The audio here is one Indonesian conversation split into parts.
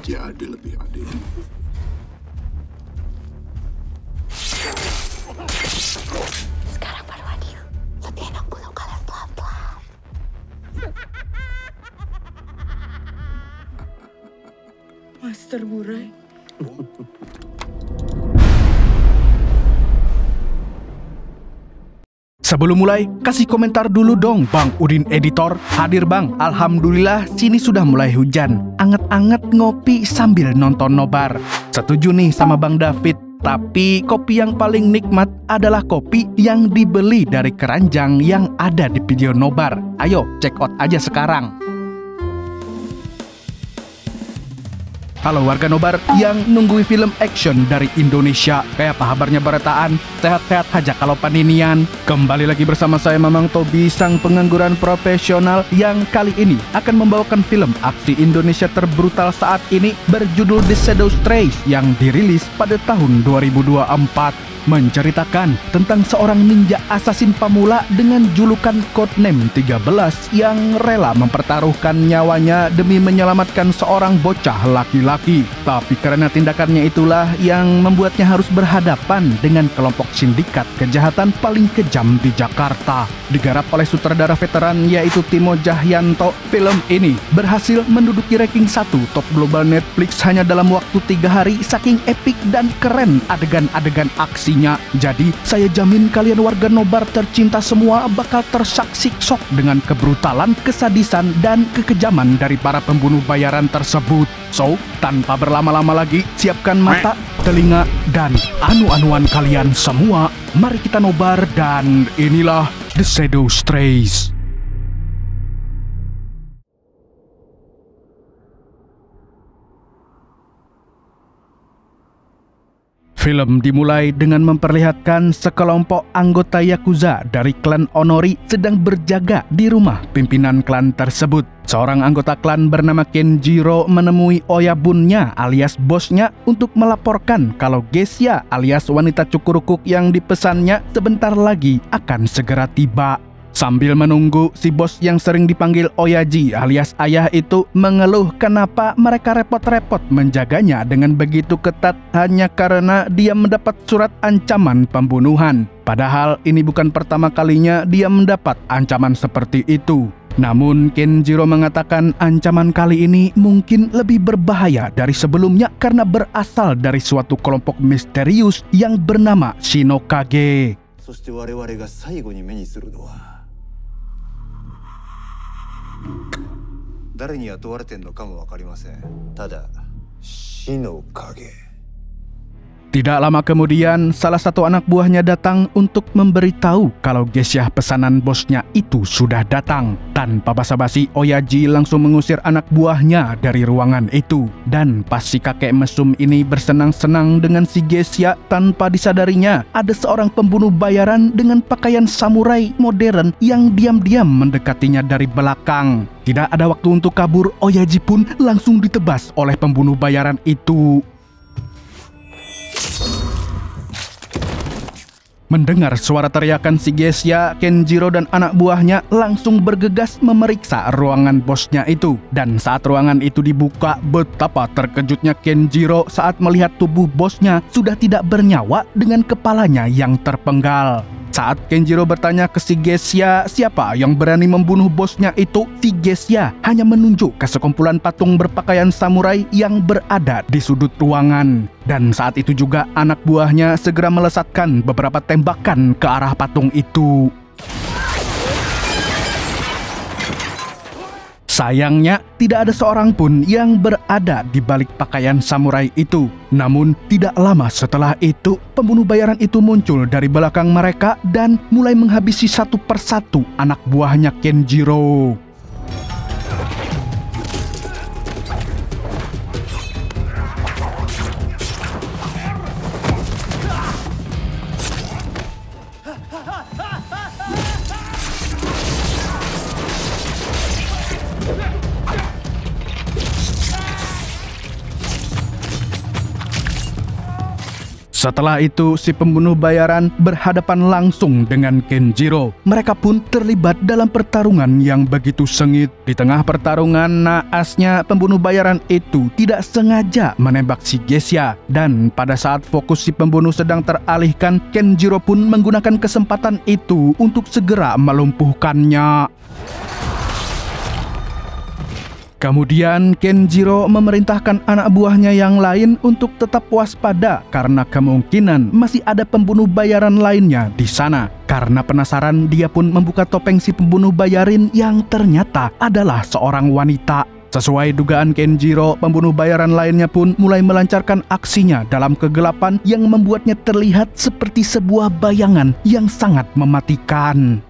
jadi lebih adil. Sekarang baru adil. Lebih enak bunuh kalian pelan-pelan. Master Murai. Sebelum mulai, kasih komentar dulu dong Bang Udin Editor. Hadir Bang, Alhamdulillah sini sudah mulai hujan. Anget-anget ngopi sambil nonton nobar. Setuju nih sama Bang David. Tapi kopi yang paling nikmat adalah kopi yang dibeli dari keranjang yang ada di video nobar. Ayo, check out aja sekarang. Halo warga nobar yang nungguin film action dari Indonesia. Kayak apa kabarnya Barataan? Sehat-sehat aja kalau paninian. Kembali lagi bersama saya Mamang Tobi, sang pengangguran profesional yang kali ini akan membawakan film aksi Indonesia terbrutal saat ini berjudul The Shadow Strays yang dirilis pada tahun 2024. Menceritakan tentang seorang ninja asasin pemula dengan julukan codename 13 yang rela mempertaruhkan nyawanya demi menyelamatkan seorang bocah laki-laki. Tapi karena tindakannya itulah yang membuatnya harus berhadapan dengan kelompok sindikat kejahatan paling kejam di Jakarta. Digarap oleh sutradara veteran yaitu Timo Cahyanto, film ini berhasil menduduki ranking 1 top global Netflix hanya dalam waktu 3 hari saking epik dan keren adegan-adegan aksi. Jadi saya jamin kalian warga nobar tercinta semua bakal tersaksik-sok dengan kebrutalan, kesadisan, dan kekejaman dari para pembunuh bayaran tersebut. So, tanpa berlama-lama lagi, siapkan mata, telinga, dan anu-anuan kalian semua. Mari kita nobar dan inilah The Shadow Strays. Film dimulai dengan memperlihatkan sekelompok anggota Yakuza dari klan Onori sedang berjaga di rumah pimpinan klan tersebut. Seorang anggota klan bernama Kenjiro menemui Oyabunnya alias bosnya untuk melaporkan kalau Geisha alias wanita cukurukuk yang dipesannya sebentar lagi akan segera tiba. Sambil menunggu, si bos yang sering dipanggil Oyaji alias ayah itu mengeluh kenapa mereka repot-repot menjaganya dengan begitu ketat hanya karena dia mendapat surat ancaman pembunuhan. Padahal ini bukan pertama kalinya dia mendapat ancaman seperti itu. Namun Kenjiro mengatakan ancaman kali ini mungkin lebih berbahaya dari sebelumnya karena berasal dari suatu kelompok misterius yang bernama Shinokage. そして我々が最後に目にするのは誰に雇われてんのかも分かりません。ただ死の影。 Tidak lama kemudian, salah satu anak buahnya datang untuk memberitahu kalau Geisha pesanan bosnya itu sudah datang. Tanpa basa-basi, Oyaji langsung mengusir anak buahnya dari ruangan itu. Dan pas si kakek mesum ini bersenang-senang dengan si Geisha, tanpa disadarinya, ada seorang pembunuh bayaran dengan pakaian samurai modern yang diam-diam mendekatinya dari belakang. Tidak ada waktu untuk kabur, Oyaji pun langsung ditebas oleh pembunuh bayaran itu. Mendengar suara teriakan si Geisha, Kenjiro dan anak buahnya langsung bergegas memeriksa ruangan bosnya itu. Dan saat ruangan itu dibuka, betapa terkejutnya Kenjiro saat melihat tubuh bosnya sudah tidak bernyawa dengan kepalanya yang terpenggal. Saat Kenjiro bertanya ke si Geisha siapa yang berani membunuh bosnya itu, si Geisha hanya menunjuk ke sekumpulan patung berpakaian samurai yang berada di sudut ruangan. Dan saat itu juga anak buahnya segera melesatkan beberapa tembakan ke arah patung itu. Sayangnya, tidak ada seorang pun yang berada di balik pakaian samurai itu. Namun, tidak lama setelah itu, pembunuh bayaran itu muncul dari belakang mereka dan mulai menghabisi satu persatu anak buahnya Kenjiro. Setelah itu, si pembunuh bayaran berhadapan langsung dengan Kenjiro. Mereka pun terlibat dalam pertarungan yang begitu sengit. Di tengah pertarungan, naasnya pembunuh bayaran itu tidak sengaja menembak si Geisha. Dan pada saat fokus si pembunuh sedang teralihkan, Kenjiro pun menggunakan kesempatan itu untuk segera melumpuhkannya. Kemudian Kenjiro memerintahkan anak buahnya yang lain untuk tetap waspada karena kemungkinan masih ada pembunuh bayaran lainnya di sana. Karena penasaran, dia pun membuka topeng si pembunuh bayarin yang ternyata adalah seorang wanita. Sesuai dugaan Kenjiro, pembunuh bayaran lainnya pun mulai melancarkan aksinya dalam kegelapan yang membuatnya terlihat seperti sebuah bayangan yang sangat mematikan.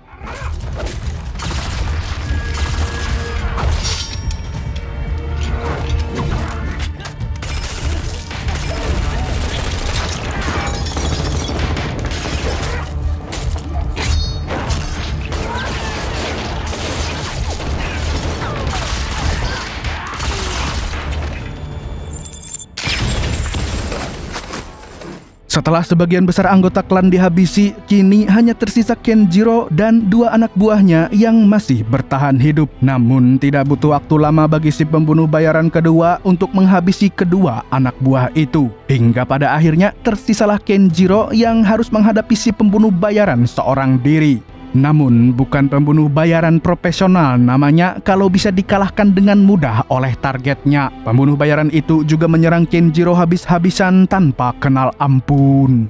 Setelah sebagian besar anggota klan dihabisi, kini hanya tersisa Kenjiro dan dua anak buahnya yang masih bertahan hidup. Namun tidak butuh waktu lama bagi si pembunuh bayaran kedua untuk menghabisi kedua anak buah itu. Hingga pada akhirnya tersisalah Kenjiro yang harus menghadapi si pembunuh bayaran seorang diri. Namun bukan pembunuh bayaran profesional namanya kalau bisa dikalahkan dengan mudah oleh targetnya. Pembunuh bayaran itu juga menyerang Kenjiro habis-habisan tanpa kenal ampun.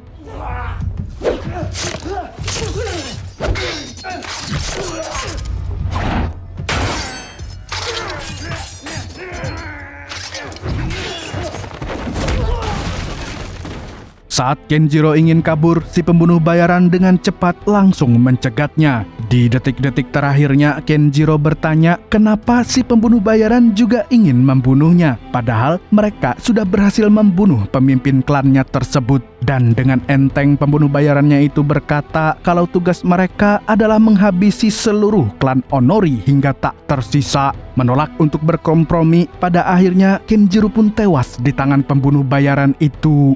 Saat Kenjiro ingin kabur, si pembunuh bayaran dengan cepat langsung mencegatnya. Di detik-detik terakhirnya, Kenjiro bertanya kenapa si pembunuh bayaran juga ingin membunuhnya. Padahal mereka sudah berhasil membunuh pemimpin klannya tersebut. Dan dengan enteng pembunuh bayarannya itu berkata kalau tugas mereka adalah menghabisi seluruh klan Onori hingga tak tersisa. Menolak untuk berkompromi, pada akhirnya Kenjiro pun tewas di tangan pembunuh bayaran itu.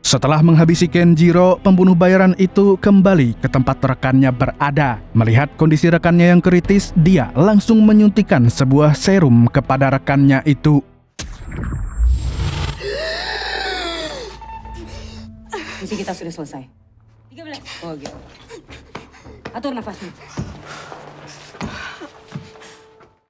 Setelah menghabisi Kenjiro, pembunuh bayaran itu kembali ke tempat rekannya berada. Melihat kondisi rekannya yang kritis, dia langsung menyuntikkan sebuah serum kepada rekannya itu. Misi kita sudah selesai. 13. Oh gitu. Atur nafasmu.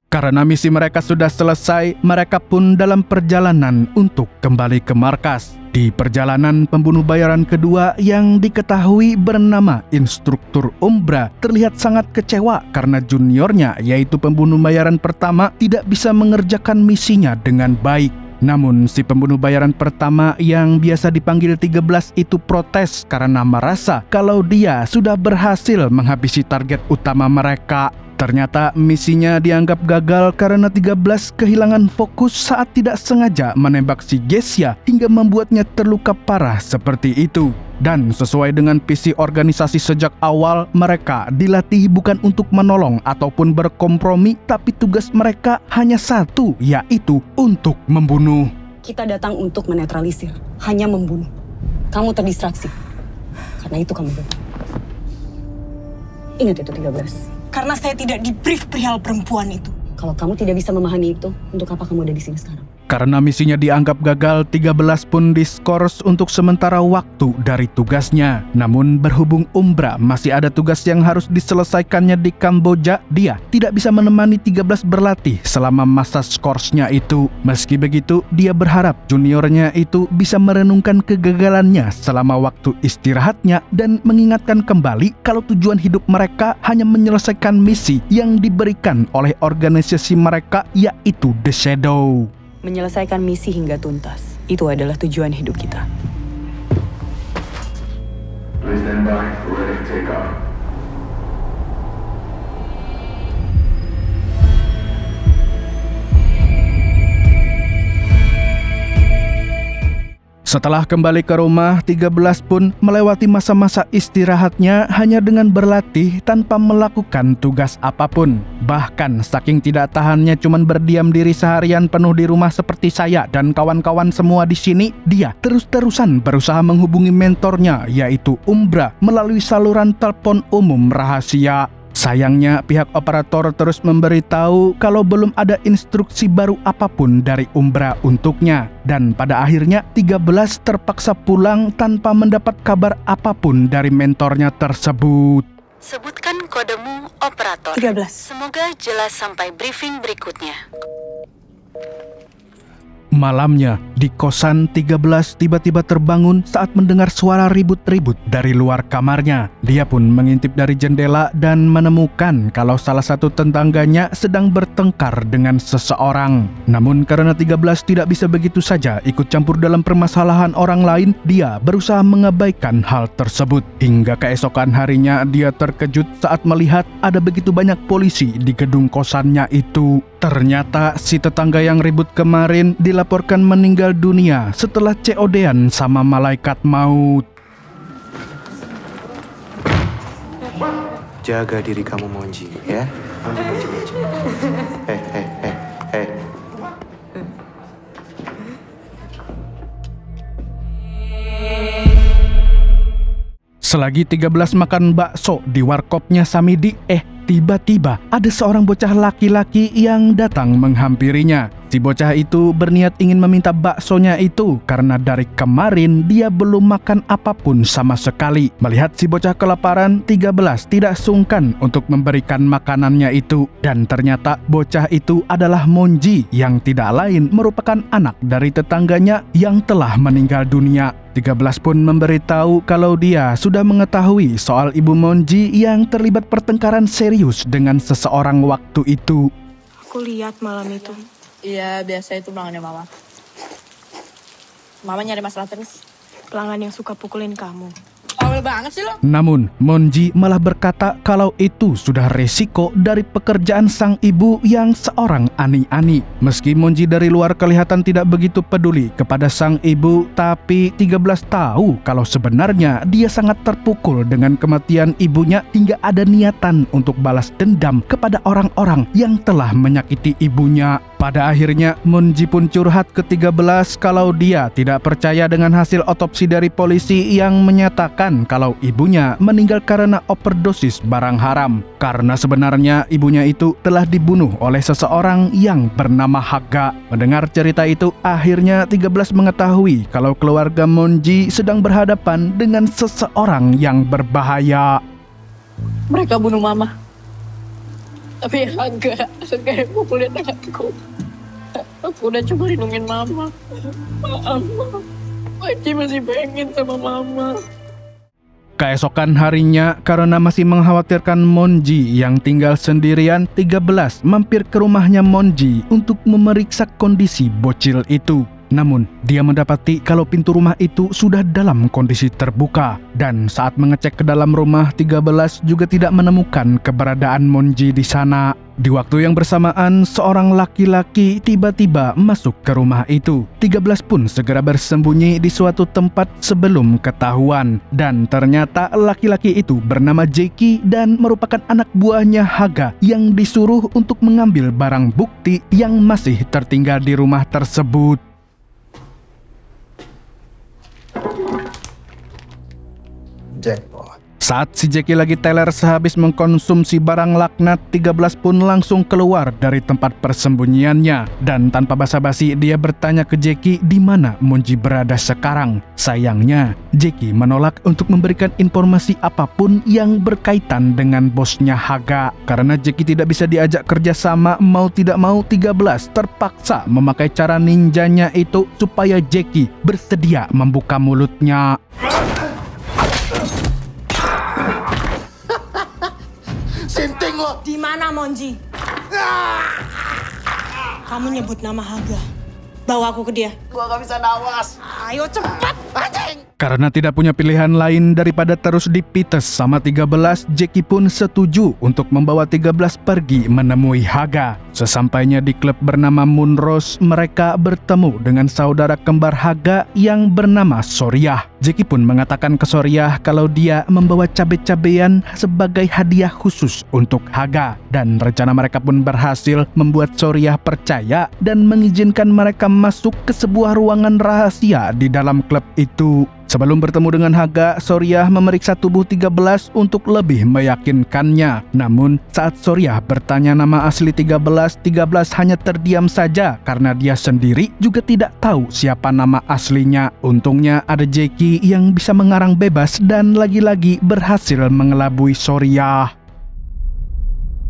Karena misi mereka sudah selesai, mereka pun dalam perjalanan untuk kembali ke markas. Di perjalanan, pembunuh bayaran kedua yang diketahui bernama Instruktur Umbra terlihat sangat kecewa karena juniornya, yaitu pembunuh bayaran pertama, tidak bisa mengerjakan misinya dengan baik. Namun si pembunuh bayaran pertama yang biasa dipanggil 13 itu protes karena merasa kalau dia sudah berhasil menghabisi target utama mereka. Ternyata misinya dianggap gagal karena 13 kehilangan fokus saat tidak sengaja menembak si Geisha hingga membuatnya terluka parah seperti itu. Dan sesuai dengan visi organisasi sejak awal, mereka dilatih bukan untuk menolong ataupun berkompromi, tapi tugas mereka hanya satu, yaitu untuk membunuh. Kita datang untuk menetralisir, hanya membunuh. Kamu terdistraksi, karena itu kamu bunuh. Ingat itu 13. Karena saya tidak di-brief perihal perempuan itu. Kalau kamu tidak bisa memahami itu, untuk apa kamu ada di sini sekarang? Karena misinya dianggap gagal, 13 pun diskors untuk sementara waktu dari tugasnya. Namun berhubung Umbra masih ada tugas yang harus diselesaikannya di Kamboja, dia tidak bisa menemani 13 berlatih selama masa skorsnya itu. Meski begitu, dia berharap juniornya itu bisa merenungkan kegagalannya selama waktu istirahatnya dan mengingatkan kembali kalau tujuan hidup mereka hanya menyelesaikan misi yang diberikan oleh organisasi mereka, yaitu The Shadow. Menyelesaikan misi hingga tuntas, itu adalah tujuan hidup kita. Please stand by, ready to take off. Setelah kembali ke rumah, 13 pun melewati masa-masa istirahatnya hanya dengan berlatih tanpa melakukan tugas apapun. Bahkan saking tidak tahannya cuman berdiam diri seharian penuh di rumah seperti saya dan kawan-kawan semua di sini, dia terus-terusan berusaha menghubungi mentornya yaitu Umbra melalui saluran telepon umum rahasia. Sayangnya pihak operator terus memberitahu kalau belum ada instruksi baru apapun dari Umbra untuknya. Dan pada akhirnya 13 terpaksa pulang tanpa mendapat kabar apapun dari mentornya tersebut. Sebutkan kodemu, operator. 13. Semoga jelas sampai briefing berikutnya. Malamnya, di kosan 13 tiba-tiba terbangun saat mendengar suara ribut-ribut dari luar kamarnya. Dia pun mengintip dari jendela dan menemukan kalau salah satu tetangganya sedang bertengkar dengan seseorang. Namun karena 13 tidak bisa begitu saja ikut campur dalam permasalahan orang lain, dia berusaha mengabaikan hal tersebut. Hingga keesokan harinya dia terkejut saat melihat ada begitu banyak polisi di gedung kosannya itu. Ternyata si tetangga yang ribut kemarin dilaporkan meninggal dunia setelah COD-an sama malaikat maut. Jaga diri kamu, Monji, ya. Monji. Hei. Selagi 13 makan bakso di warkopnya Samidi, tiba-tiba ada seorang bocah laki-laki yang datang menghampirinya. Si bocah itu berniat ingin meminta baksonya itu karena dari kemarin dia belum makan apapun sama sekali. Melihat si bocah kelaparan, 13 tidak sungkan untuk memberikan makanannya itu. Dan ternyata bocah itu adalah Monji yang tidak lain merupakan anak dari tetangganya yang telah meninggal dunia. 13 pun memberitahu kalau dia sudah mengetahui soal ibu Monji yang terlibat pertengkaran serius dengan seseorang waktu itu. Aku lihat malam itu. Iya, biasa itu pelanggannya Mama. Mama nyari masalah terus. Pelanggan yang suka pukulin kamu. Awal banget sih lo. Namun, Monji malah berkata kalau itu sudah resiko dari pekerjaan sang ibu yang seorang ani-ani. Meski Monji dari luar kelihatan tidak begitu peduli kepada sang ibu, tapi 13 tahu kalau sebenarnya dia sangat terpukul dengan kematian ibunya hingga ada niatan untuk balas dendam kepada orang-orang yang telah menyakiti ibunya. Pada akhirnya, Monji pun curhat ke 13 kalau dia tidak percaya dengan hasil otopsi dari polisi yang menyatakan kalau ibunya meninggal karena overdosis barang haram. Karena sebenarnya ibunya itu telah dibunuh oleh seseorang yang bernama Haga. Mendengar cerita itu, akhirnya 13 mengetahui kalau keluarga Monji sedang berhadapan dengan seseorang yang berbahaya. Mereka bunuh Mama. Tapi Haga yang pukulin aku. Aku udah coba lindungin Mama. Maaf, Monji masih pengen sama Mama. Keesokan harinya, karena masih mengkhawatirkan Monji yang tinggal sendirian, 13 mampir ke rumahnya Monji untuk memeriksa kondisi bocil itu. Namun, dia mendapati kalau pintu rumah itu sudah dalam kondisi terbuka. Dan saat mengecek ke dalam rumah, 13 juga tidak menemukan keberadaan Monji di sana. Di waktu yang bersamaan, seorang laki-laki tiba-tiba masuk ke rumah itu. 13 pun segera bersembunyi di suatu tempat sebelum ketahuan. Dan ternyata laki-laki itu bernama Jeki dan merupakan anak buahnya Haga yang disuruh untuk mengambil barang bukti yang masih tertinggal di rumah tersebut. Jackpot. Saat si Jeki lagi teler sehabis mengkonsumsi barang laknat, 13 pun langsung keluar dari tempat persembunyiannya. Dan tanpa basa-basi dia bertanya ke Jeki di mana Monji berada sekarang. Sayangnya, Jeki menolak untuk memberikan informasi apapun yang berkaitan dengan bosnya Haga. Karena Jeki tidak bisa diajak kerjasama, mau tidak mau 13 terpaksa memakai cara ninjanya itu supaya Jeki bersedia membuka mulutnya. Di mana Monji? Kamu nyebut nama Haga. Bawa aku ke dia. Gua gak bisa nawas. Ayo cepat. Karena tidak punya pilihan lain daripada terus dipites sama 13, Jackie pun setuju untuk membawa 13 pergi menemui Haga. Sesampainya di klub bernama Moonrose, mereka bertemu dengan saudara kembar Haga yang bernama Soryah. Jackie pun mengatakan ke Soryah kalau dia membawa cabai-cabean sebagai hadiah khusus untuk Haga. Dan rencana mereka pun berhasil membuat Soryah percaya dan mengizinkan mereka masuk ke sebuah ruangan rahasia di dalam klub itu. Sebelum bertemu dengan Haga, Soryah memeriksa tubuh 13 untuk lebih meyakinkannya. Namun saat Soryah bertanya nama asli 13 hanya terdiam saja karena dia sendiri juga tidak tahu siapa nama aslinya. Untungnya ada Jackie yang bisa mengarang bebas dan lagi-lagi berhasil mengelabui Soryah.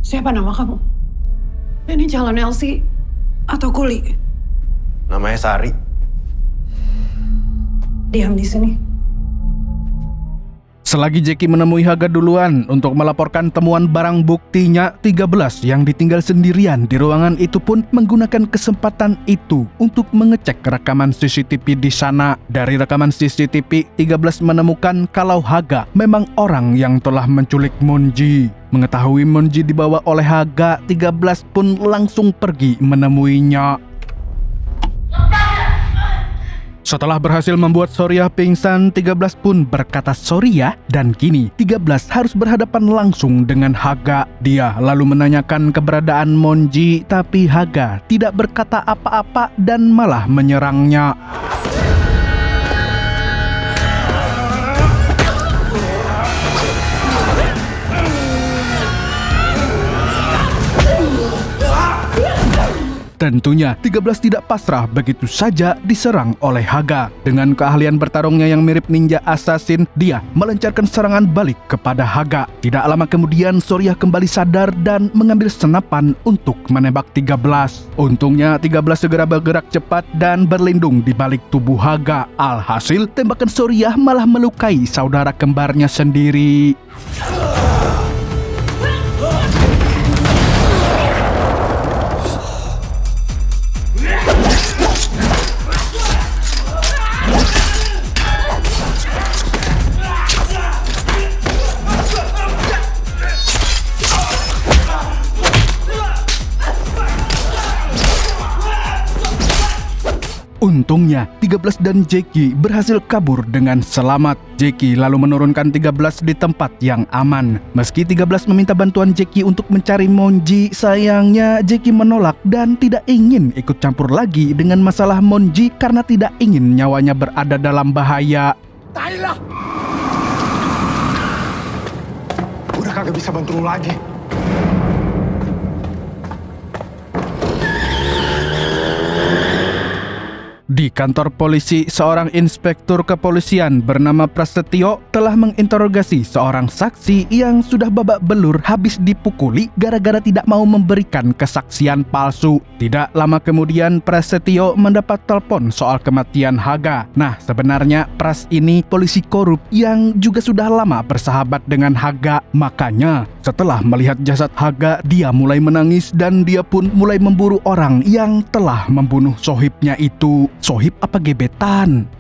Siapa nama kamu? Ini Jalan Elsie atau Kuli? Namanya Sari. Diam di sini. Selagi Jackie menemui Haga duluan untuk melaporkan temuan barang buktinya, 13 yang ditinggal sendirian di ruangan itu pun menggunakan kesempatan itu untuk mengecek rekaman CCTV di sana. Dari rekaman CCTV, 13 menemukan kalau Haga memang orang yang telah menculik Moonji. Mengetahui Moonji dibawa oleh Haga, 13 pun langsung pergi menemuinya. Setelah berhasil membuat Soryah pingsan, 13 pun berkata sorry ya, dan kini 13 harus berhadapan langsung dengan Haga. Dia lalu menanyakan keberadaan Moonji, tapi Haga tidak berkata apa-apa dan malah menyerangnya. Tentunya 13 tidak pasrah begitu saja diserang oleh Haga. Dengan keahlian bertarungnya yang mirip ninja assassin, dia melancarkan serangan balik kepada Haga. Tidak lama kemudian Soryah kembali sadar dan mengambil senapan untuk menembak 13. Untungnya 13 segera bergerak cepat dan berlindung di balik tubuh Haga. Alhasil tembakan Soryah malah melukai saudara kembarnya sendiri. Untungnya 13 dan Jackie berhasil kabur dengan selamat. Jackie lalu menurunkan 13 di tempat yang aman. Meski 13 meminta bantuan Jackie untuk mencari Moonji, sayangnya Jackie menolak dan tidak ingin ikut campur lagi dengan masalah Moonji karena tidak ingin nyawanya berada dalam bahaya. Tailah! Udah kagak bisa bantu lu lagi. Di kantor polisi, seorang inspektur kepolisian bernama Prasetyo telah menginterogasi seorang saksi yang sudah babak belur habis dipukuli gara-gara tidak mau memberikan kesaksian palsu. Tidak lama kemudian, Prasetyo mendapat telepon soal kematian Haga. Nah, sebenarnya Pras ini polisi korup yang juga sudah lama bersahabat dengan Haga. Makanya, setelah melihat jasad Haga, dia mulai menangis dan dia pun mulai memburu orang yang telah membunuh sohibnya itu. Sohib apa gebetan?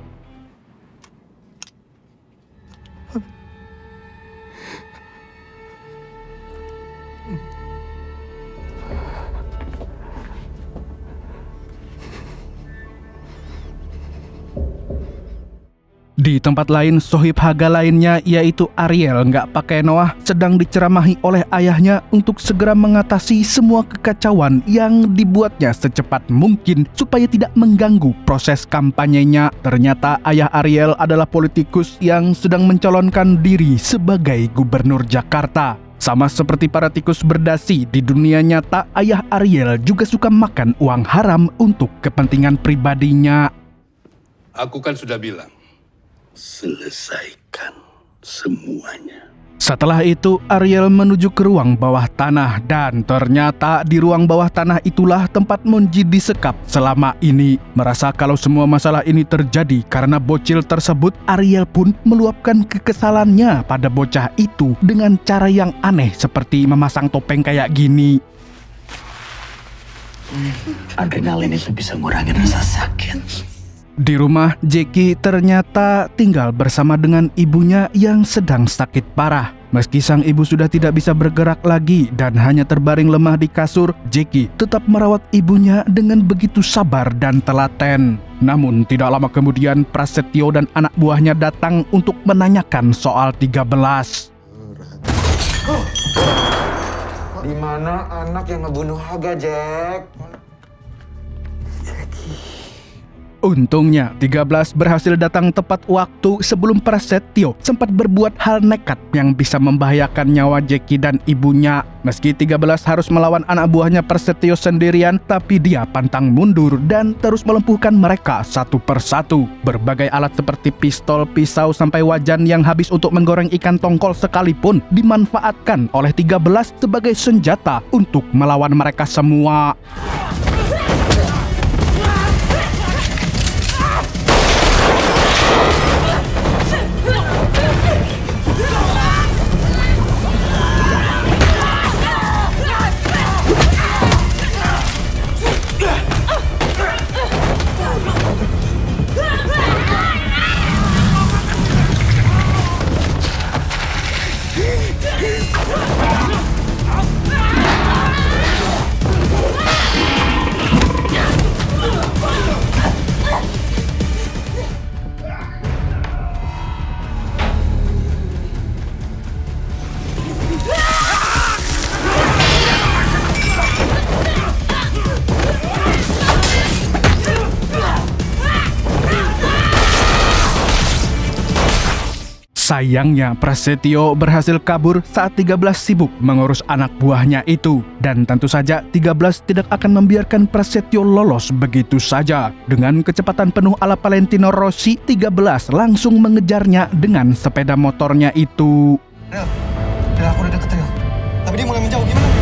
Di tempat lain, sohib Haga lainnya yaitu Ariel nggak pakai Noah sedang diceramahi oleh ayahnya untuk segera mengatasi semua kekacauan yang dibuatnya secepat mungkin supaya tidak mengganggu proses kampanyenya. Ternyata ayah Ariel adalah politikus yang sedang mencalonkan diri sebagai gubernur Jakarta. Sama seperti para tikus berdasi di dunia nyata, ayah Ariel juga suka makan uang haram untuk kepentingan pribadinya. Aku kan sudah bilang, selesaikan semuanya. Setelah itu, Ariel menuju ke ruang bawah tanah dan ternyata di ruang bawah tanah itulah tempat Moonji disekap selama ini. Merasa kalau semua masalah ini terjadi karena bocil tersebut, Ariel pun meluapkan kekesalannya pada bocah itu dengan cara yang aneh seperti memasang topeng kayak gini. Adrenalin itu bisa ngurangin rasa sakit. Di rumah, Jackie ternyata tinggal bersama dengan ibunya yang sedang sakit parah. Meski sang ibu sudah tidak bisa bergerak lagi dan hanya terbaring lemah di kasur, Jackie tetap merawat ibunya dengan begitu sabar dan telaten. Namun tidak lama kemudian Prasetyo dan anak buahnya datang untuk menanyakan soal 13. Di mana anak yang ngebunuh Haga, Jack? Untungnya, 13 berhasil datang tepat waktu sebelum Prasetyo sempat berbuat hal nekat yang bisa membahayakan nyawa Jackie dan ibunya. Meski 13 harus melawan anak buahnya Prasetyo sendirian, tapi dia pantang mundur dan terus melumpuhkan mereka satu persatu. Berbagai alat seperti pistol, pisau, sampai wajan yang habis untuk menggoreng ikan tongkol sekalipun dimanfaatkan oleh 13 sebagai senjata untuk melawan mereka semua. Sayangnya, Prasetyo berhasil kabur saat 13 sibuk mengurus anak buahnya itu. Dan tentu saja 13 tidak akan membiarkan Prasetyo lolos begitu saja. Dengan kecepatan penuh ala Valentino Rossi, 13 langsung mengejarnya dengan sepeda motornya itu. Rel, aku udah deket, Rel. Tapi dia mulai menjauh, gimana?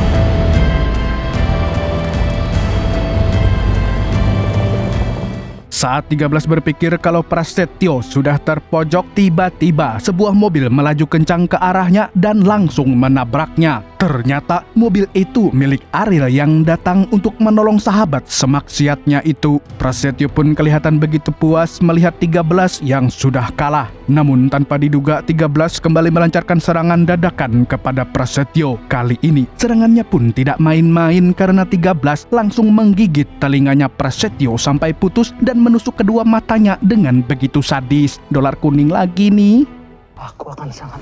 Saat 13 berpikir kalau Prasetyo sudah terpojok, tiba-tiba sebuah mobil melaju kencang ke arahnya dan langsung menabraknya. Ternyata mobil itu milik Ariel yang datang untuk menolong sahabat semaksiatnya itu. Prasetyo pun kelihatan begitu puas melihat 13 yang sudah kalah. Namun tanpa diduga 13 kembali melancarkan serangan dadakan kepada Prasetyo. Kali ini serangannya pun tidak main-main karena 13 langsung menggigit telinganya Prasetyo sampai putus dan menusuk kedua matanya dengan begitu sadis. Dolar kuning lagi nih. Aku akan sangat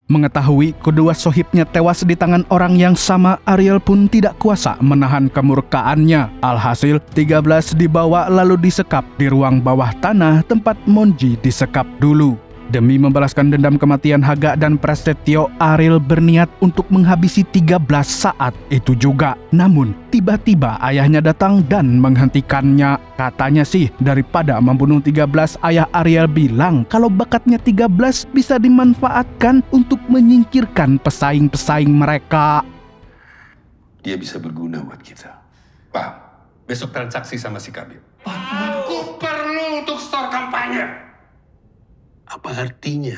Mengetahui kedua sohibnya tewas di tangan orang yang sama, Ariel pun tidak kuasa menahan kemurkaannya. Alhasil, 13 dibawa lalu disekap di ruang bawah tanah tempat Monji disekap dulu. Demi membalaskan dendam kematian Haga dan Prasetyo, Ariel berniat untuk menghabisi 13 saat itu juga. Namun, tiba-tiba ayahnya datang dan menghentikannya. Katanya sih, daripada membunuh 13, ayah Ariel bilang kalau bakatnya 13 bisa dimanfaatkan untuk menyingkirkan pesaing-pesaing mereka. Dia bisa berguna buat kita. Paham? Besok transaksi sama si Kabil. Aku perlu untuk store kampanye. Apa artinya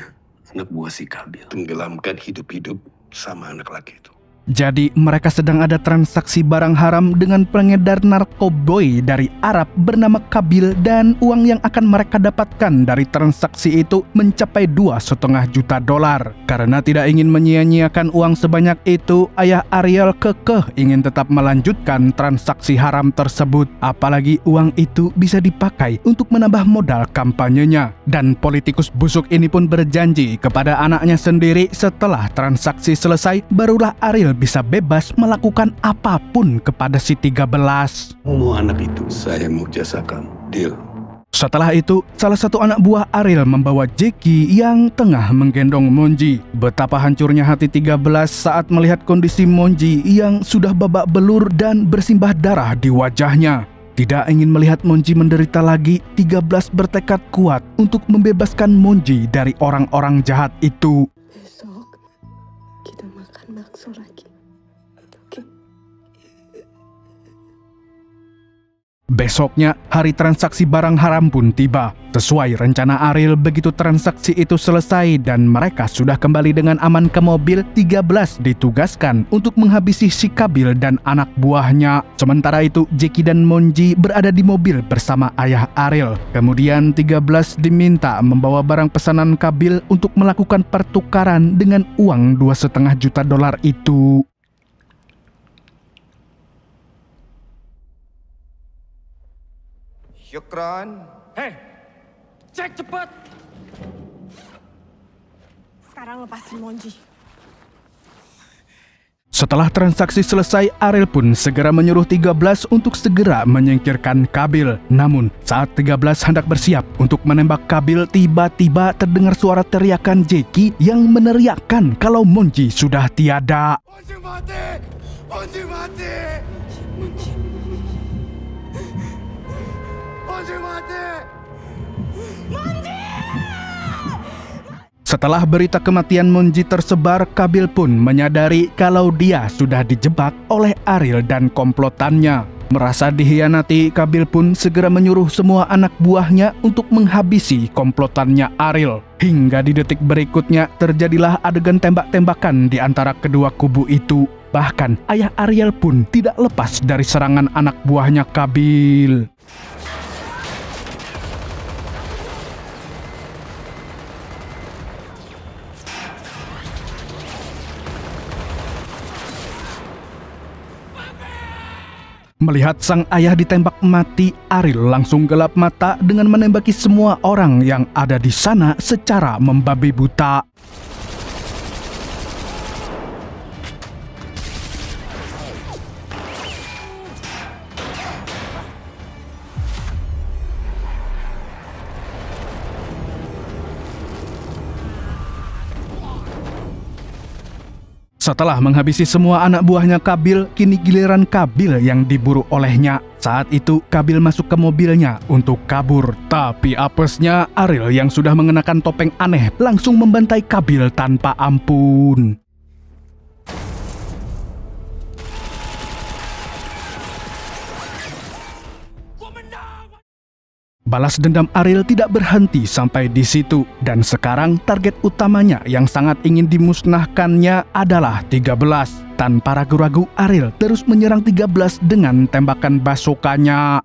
anak buah si Kabil tenggelamkan hidup-hidup sama anak laki itu? Jadi mereka sedang ada transaksi barang haram dengan pengedar narkoboy dari Arab bernama Kabil, dan uang yang akan mereka dapatkan dari transaksi itu mencapai $2,5 juta. Karena tidak ingin menyia-nyiakan uang sebanyak itu, ayah Ariel kekeh ingin tetap melanjutkan transaksi haram tersebut. Apalagi uang itu bisa dipakai untuk menambah modal kampanyenya. Dan politikus busuk ini pun berjanji kepada anaknya sendiri setelah transaksi selesai, barulah Ariel bisa bebas melakukan apapun kepada si 13. Mau anak itu, saya mau jasa kamu. Deal. Setelah itu, salah satu anak buah Ariel membawa Jackie yang tengah menggendong Monji. Betapa hancurnya hati 13 saat melihat kondisi Monji yang sudah babak belur dan bersimbah darah di wajahnya. Tidak ingin melihat Monji menderita lagi, 13 bertekad kuat untuk membebaskan Monji dari orang-orang jahat itu. Besok kita makan bakso lagi. Oke? Esoknya, hari transaksi barang haram pun tiba. Sesuai rencana Ariel, begitu transaksi itu selesai dan mereka sudah kembali dengan aman ke mobil, 13 ditugaskan untuk menghabisi si Kabil dan anak buahnya. Sementara itu, Jackie dan Monji berada di mobil bersama ayah Ariel. Kemudian 13 diminta membawa barang pesanan Kabil untuk melakukan pertukaran dengan uang $2,5 juta itu. Syukran. Hei, cek cepat. Sekarang lepasin Monji. Setelah transaksi selesai, Ariel pun segera menyuruh 13 untuk segera menyingkirkan Kabil. Namun, saat 13 hendak bersiap untuk menembak Kabil, tiba-tiba terdengar suara teriakan Jackie yang meneriakkan kalau Monji sudah tiada. Monji mati! Monji mati! Monji. Monji mati! Monji! Setelah berita kematian Monji tersebar, Kabil pun menyadari kalau dia sudah dijebak oleh Ariel dan komplotannya. Merasa dihianati, Kabil pun segera menyuruh semua anak buahnya untuk menghabisi komplotannya Ariel. Hingga di detik berikutnya terjadilah adegan tembak-tembakan di antara kedua kubu itu. Bahkan ayah Ariel pun tidak lepas dari serangan anak buahnya Kabil. Melihat sang ayah ditembak mati, Ariel langsung gelap mata dengan menembaki semua orang yang ada di sana secara membabi buta. Setelah menghabisi semua anak buahnya Kabil, kini giliran Kabil yang diburu olehnya. Saat itu, Kabil masuk ke mobilnya untuk kabur. Tapi apesnya, Ariel yang sudah mengenakan topeng aneh langsung membantai Kabil tanpa ampun. Balas dendam Ariel tidak berhenti sampai di situ, dan sekarang target utamanya yang sangat ingin dimusnahkannya adalah 13. Tanpa ragu-ragu, Ariel terus menyerang 13 dengan tembakan bazooka-nya.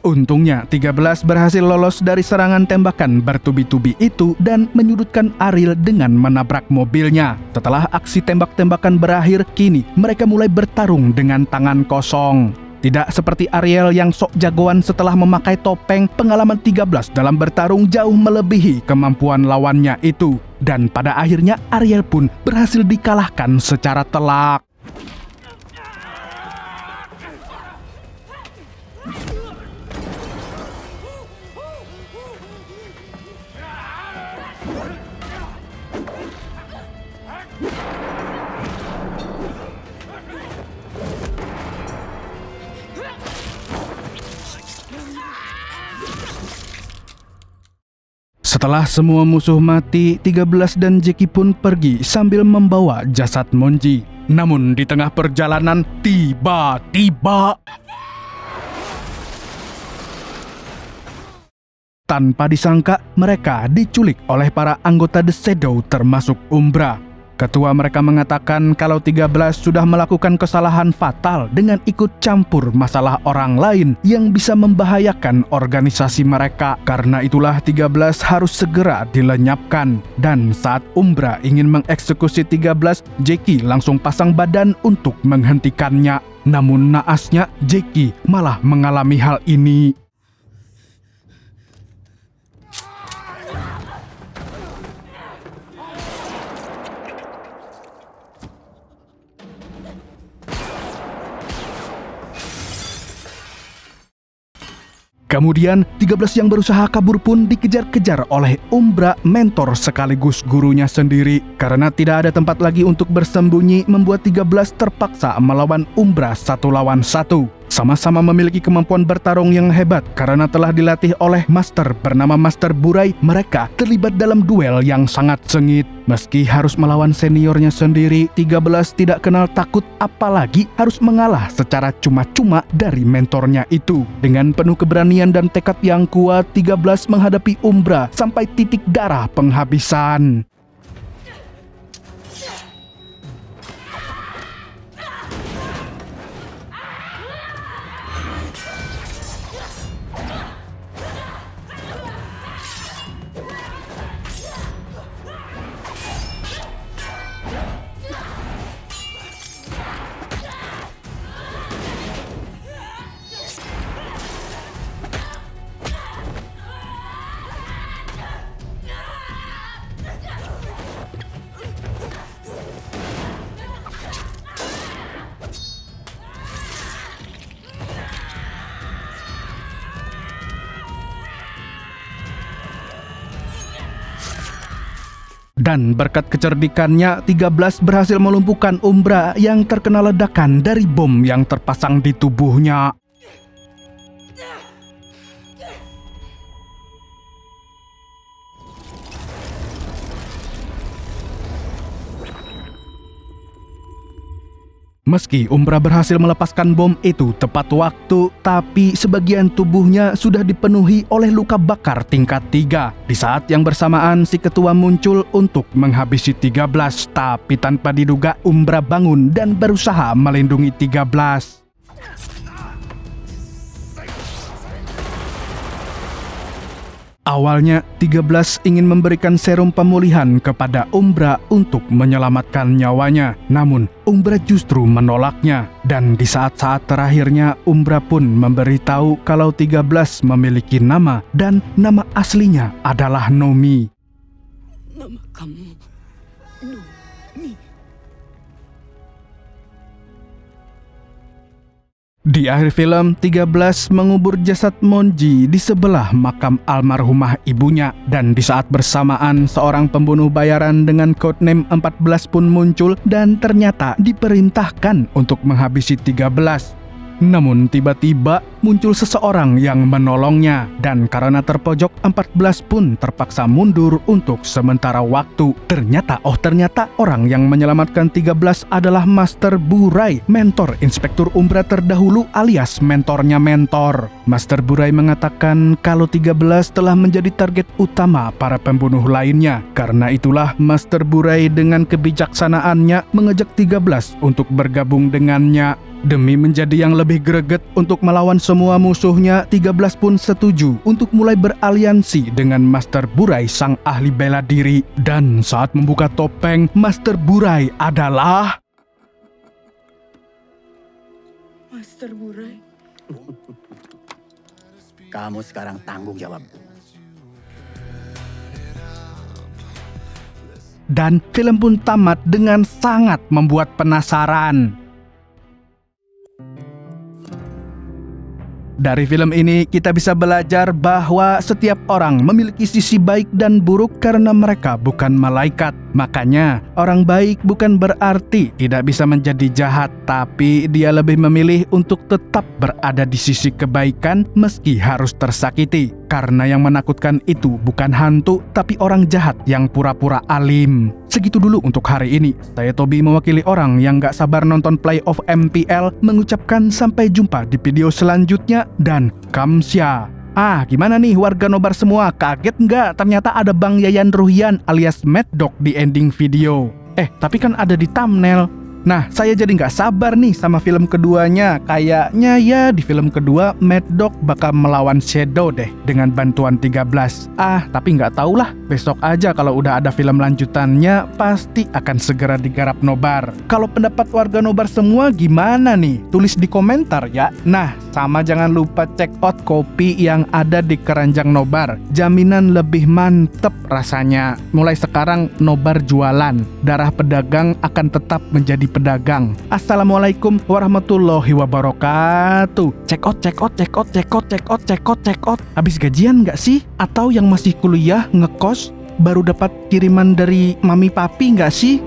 Untungnya, 13 berhasil lolos dari serangan tembakan bertubi-tubi itu dan menyudutkan Ariel dengan menabrak mobilnya. Setelah aksi tembak-tembakan berakhir, kini mereka mulai bertarung dengan tangan kosong. Tidak seperti Ariel yang sok jagoan setelah memakai topeng, pengalaman 13 dalam bertarung jauh melebihi kemampuan lawannya itu. Dan pada akhirnya Ariel pun berhasil dikalahkan secara telak. Setelah semua musuh mati, 13 dan Jackie pun pergi sambil membawa jasad Monji. Namun di tengah perjalanan, tiba-tiba tanpa disangka, mereka diculik oleh para anggota The Shadow termasuk Umbra. Ketua mereka mengatakan kalau 13 sudah melakukan kesalahan fatal dengan ikut campur masalah orang lain yang bisa membahayakan organisasi mereka. Karena itulah 13 harus segera dilenyapkan. Dan saat Umbra ingin mengeksekusi 13, Jackie langsung pasang badan untuk menghentikannya. Namun naasnya, Jackie malah mengalami hal ini. Kemudian, 13 yang berusaha kabur pun dikejar-kejar oleh Umbra, mentor sekaligus gurunya sendiri. Karena tidak ada tempat lagi untuk bersembunyi, membuat 13 terpaksa melawan Umbra 1 lawan 1. sama-sama memiliki kemampuan bertarung yang hebat karena telah dilatih oleh master bernama Master Burai. Mereka terlibat dalam duel yang sangat sengit. Meski harus melawan seniornya sendiri, 13 tidak kenal takut, apalagi harus mengalah secara cuma-cuma dari mentornya itu. Dengan penuh keberanian dan tekad yang kuat, 13 menghadapi Umbra sampai titik darah penghabisan. Dan berkat kecerdikannya, 13 berhasil melumpuhkan Umbra yang terkena ledakan dari bom yang terpasang di tubuhnya. Meski Umbra berhasil melepaskan bom itu tepat waktu, tapi sebagian tubuhnya sudah dipenuhi oleh luka bakar tingkat 3. Di saat yang bersamaan, si ketua muncul untuk menghabisi 13, tapi tanpa diduga Umbra bangun dan berusaha melindungi 13. Awalnya, 13 ingin memberikan serum pemulihan kepada Umbra untuk menyelamatkan nyawanya. Namun, Umbra justru menolaknya. Dan di saat-saat terakhirnya, Umbra pun memberitahu kalau 13 memiliki nama, dan nama aslinya adalah Nomi. Nama kamu Nomi. Di akhir film, 13 mengubur jasad Monji di sebelah makam almarhumah ibunya. Dan di saat bersamaan, seorang pembunuh bayaran dengan codename 14 pun muncul dan ternyata diperintahkan untuk menghabisi 13. Namun tiba-tiba muncul seseorang yang menolongnya, dan karena terpojok, 14 pun terpaksa mundur untuk sementara waktu. Ternyata orang yang menyelamatkan 13 adalah Master Burai, mentor Inspektur Umbra terdahulu alias mentornya mentor. Master Burai mengatakan kalau 13 telah menjadi target utama para pembunuh lainnya. Karena itulah Master Burai dengan kebijaksanaannya mengajak 13 untuk bergabung dengannya. Demi menjadi yang lebih greget untuk melawan semua musuhnya, 13 pun setuju untuk mulai beraliansi dengan Master Burai sang ahli bela diri. Dan saat membuka topeng, Master Burai adalah... Master Burai. Kamu sekarang tanggung jawab. Dan film pun tamat dengan sangat membuat penasaran. Dari film ini kita bisa belajar bahwa setiap orang memiliki sisi baik dan buruk karena mereka bukan malaikat. Makanya orang baik bukan berarti tidak bisa menjadi jahat, tapi dia lebih memilih untuk tetap berada di sisi kebaikan meski harus tersakiti. Karena yang menakutkan itu bukan hantu, tapi orang jahat yang pura-pura alim. Segitu dulu untuk hari ini. Saya Tobi mewakili orang yang gak sabar nonton playoff MPL, mengucapkan sampai jumpa di video selanjutnya dan kamsya. Gimana nih warga nobar semua? Kaget nggak? Ternyata ada Bang Yayan Ruhian alias Mad Dog di ending video. Tapi kan ada di thumbnail. Nah, saya jadi nggak sabar nih sama film keduanya. Kayaknya ya di film kedua Mad Dog bakal melawan Shadow deh dengan bantuan 13. Tapi nggak tahulah. Besok aja kalau udah ada film lanjutannya pasti akan segera digarap nobar. Kalau pendapat warga nobar semua gimana nih? Tulis di komentar ya. Nah, sama jangan lupa check out kopi yang ada di keranjang nobar. Jaminan lebih mantep rasanya. Mulai sekarang nobar jualan. Darah pedagang akan tetap menjadi pedagang. Assalamualaikum warahmatullahi wabarakatuh. Check out. Habis gajian nggak sih? Atau yang masih kuliah ngekos baru dapat kiriman dari mami papi nggak sih?